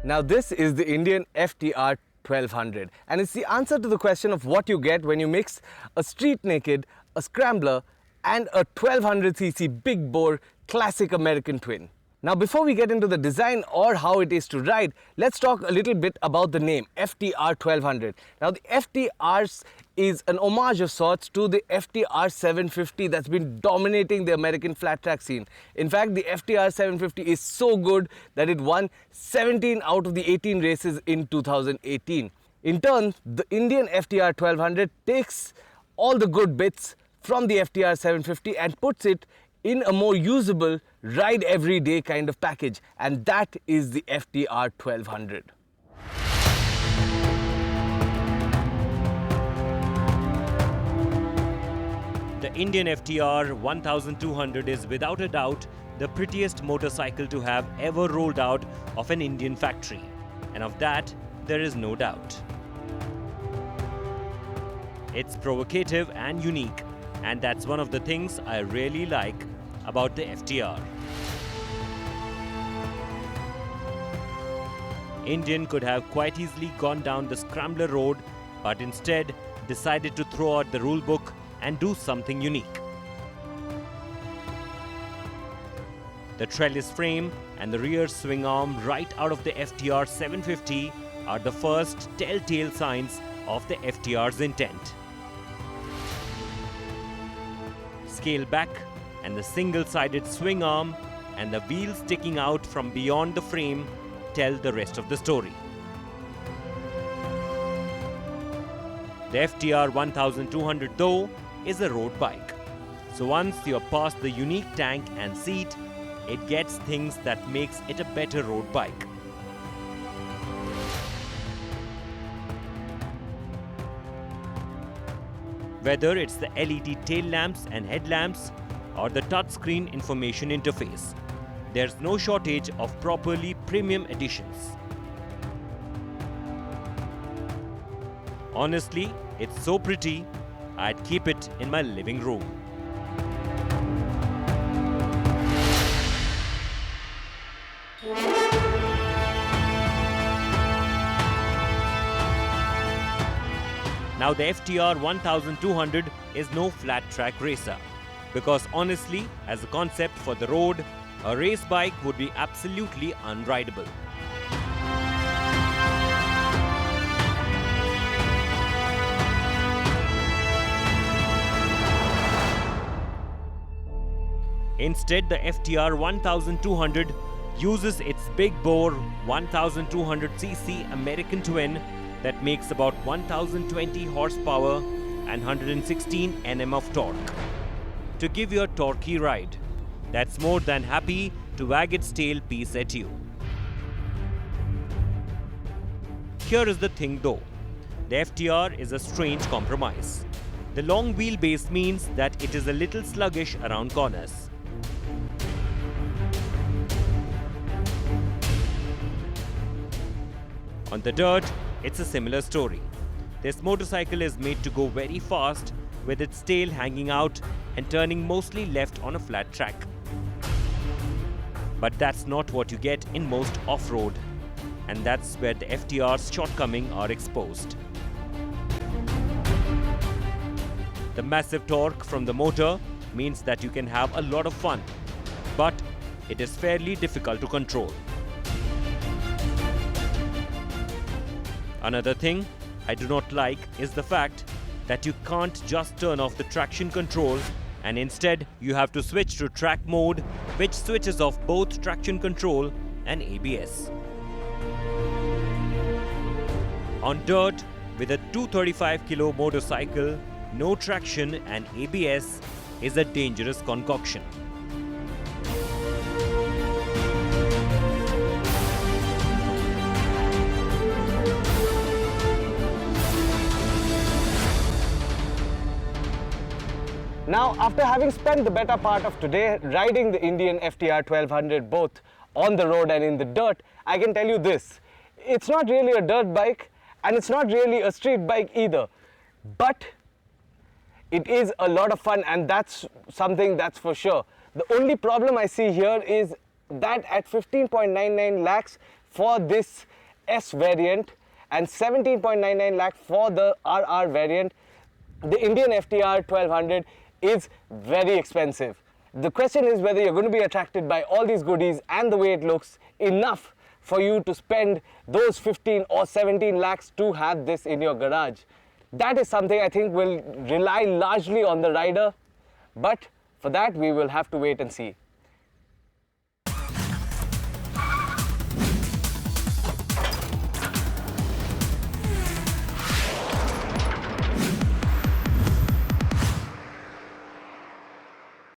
Now this is the Indian FTR 1200 and it's the answer to the question of what you get when you mix a street naked, a scrambler and a 1200cc big bore classic American twin. Now before we get into the design or how it is to ride, let's talk a little bit about the name FTR 1200. Now the FTR is an homage of sorts to the FTR 750 that's been dominating the American flat track scene. In fact, the FTR 750 is so good that it won 17 out of the 18 races in 2018. In turn, the Indian FTR 1200 takes all the good bits from the FTR 750 and puts it in a more usable, ride every day kind of package, and that is the FTR 1200. The Indian FTR 1200 is without a doubt the prettiest motorcycle to have ever rolled out of an Indian factory, and of that there is no doubt. It's provocative and unique, and that's one of the things I really like about the FTR. Indian could have quite easily gone down the scrambler road, but instead decided to throw out the rule book and do something unique. The trellis frame and the rear swing arm right out of the FTR 750 are the first telltale signs of the FTR's intent. Scale back and the single-sided swing arm and the wheels sticking out from beyond the frame tell the rest of the story. The FTR 1200 though is a road bike. So once you're past the unique tank and seat, it gets things that makes it a better road bike. Whether it's the LED tail lamps and headlamps or the touchscreen information interface, there's no shortage of properly premium editions. Honestly, it's so pretty, I'd keep it in my living room. Now the FTR 1200 is no flat track racer, because honestly, as a concept for the road, a race bike would be absolutely unrideable. Instead, the FTR 1200 uses its big bore 1200cc American twin that makes about 1020 horsepower and 116 Nm of torque to give you a torquey ride that's more than happy to wag its tail piece at you. Here is the thing though, the FTR is a strange compromise. The long wheelbase means that it is a little sluggish around corners. On the dirt, it's a similar story. This motorcycle is made to go very fast with its tail hanging out and turning mostly left on a flat track. But that's not what you get in most off-road, and that's where the FTR's shortcomings are exposed. The massive torque from the motor means that you can have a lot of fun, but it is fairly difficult to control. Another thing I do not like is the fact that you can't just turn off the traction control, and instead you have to switch to track mode, which switches off both traction control and ABS. On dirt, with a 235 kilo motorcycle, no traction and ABS is a dangerous concoction. Now, after having spent the better part of today riding the Indian FTR 1200 both on the road and in the dirt, I can tell you this. It's not really a dirt bike and it's not really a street bike either. But it is a lot of fun, and that's something that's for sure. The only problem I see here is that at 15.99 lakhs, for this S variant and 17.99 lakh for the RR variant. The Indian FTR 1200 is very expensive. The question is whether you're going to be attracted by all these goodies and the way it looks enough for you to spend those 15 or 17 lakhs to have this in your garage. That is something I think will rely largely on the rider, but for that we will have to wait and see.